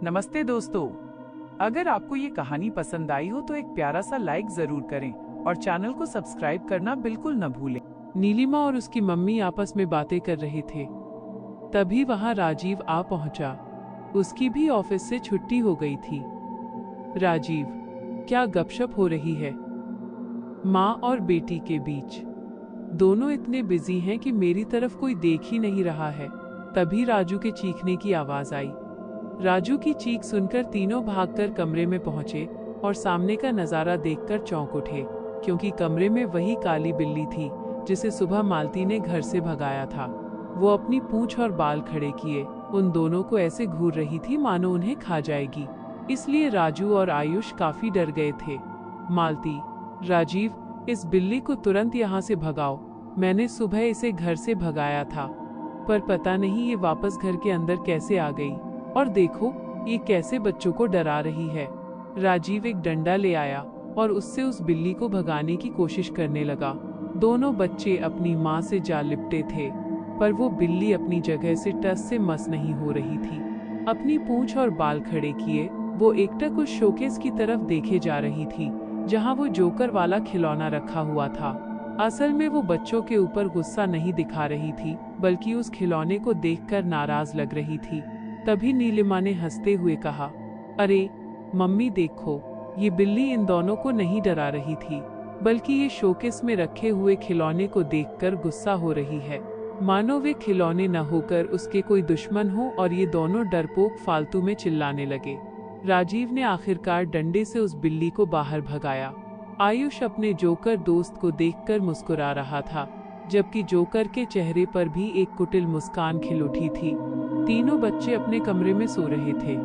नमस्ते दोस्तों। अगर आपको ये कहानी पसंद आई हो तो एक प्यारा सा लाइक जरूर करें और चैनल को सब्सक्राइब करना बिल्कुल न भूलें। नीलिमा और उसकी मम्मी आपस में बातें कर रहे थे। तभी वहां राजीव आ पहुंचा। उसकी भी ऑफिस से छुट्टी हो गई थी। राजीव, क्या गपशप हो रही है माँ और बेटी के बीच? दोनों इतने बिजी हैं कि मेरी तरफ कोई देख ही नहीं रहा है। तभी राजू के चीखने की आवाज आई। राजू की चीख सुनकर तीनों भागकर कमरे में पहुंचे और सामने का नजारा देखकर चौंक उठे, क्योंकि कमरे में वही काली बिल्ली थी जिसे सुबह मालती ने घर से भगाया था। वो अपनी पूंछ और बाल खड़े किए उन दोनों को ऐसे घूर रही थी मानो उन्हें खा जाएगी। इसलिए राजू और आयुष काफी डर गए थे। मालती, राजीव, इस बिल्ली को तुरंत यहाँ से भगाओ। मैंने सुबह इसे घर से भगाया था, पर पता नहीं ये वापस घर के अंदर कैसे आ गई। और देखो, ये कैसे बच्चों को डरा रही है। राजीव एक डंडा ले आया और उससे उस बिल्ली को भगाने की कोशिश करने लगा। दोनों बच्चे अपनी माँ से जा लिपटे थे, पर वो बिल्ली अपनी जगह से टस से मस नहीं हो रही थी। अपनी पूंछ और बाल खड़े किए वो एकटक उस शोकेस की तरफ देखे जा रही थी जहाँ वो जोकर वाला खिलौना रखा हुआ था। असल में वो बच्चों के ऊपर गुस्सा नहीं दिखा रही थी, बल्कि उस खिलौने को देखकर नाराज लग रही थी। तभी नीलिमा ने हंसते हुए कहा, अरे मम्मी देखो, ये बिल्ली इन दोनों को नहीं डरा रही थी, बल्कि ये शोकेस में रखे हुए खिलौने को देखकर गुस्सा हो रही है। मानो वे खिलौने न होकर उसके कोई दुश्मन हो और ये दोनों डरपोक फालतू में चिल्लाने लगे। राजीव ने आखिरकार डंडे से उस बिल्ली को बाहर भगाया। आयुष अपने जोकर दोस्त को देखकर मुस्कुरा रहा था, जबकि जोकर के चेहरे पर भी एक कुटिल मुस्कान खिल उठी थी। तीनों बच्चे अपने कमरे में सो रहे थे।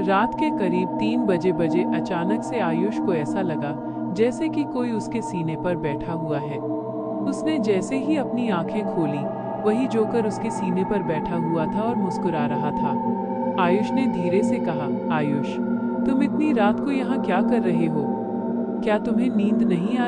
रात के करीब 3 बजे अचानक से आयुष को ऐसा लगा जैसे कि कोई उसके सीने पर बैठा हुआ है। उसने जैसे ही अपनी आंखें खोली, वही जोकर उसके सीने पर बैठा हुआ था और मुस्कुरा रहा था। आयुष ने धीरे से कहा, आयुष, तुम इतनी रात को यहाँ क्या कर रहे हो? क्या तुम्हें नींद नहीं आ रही?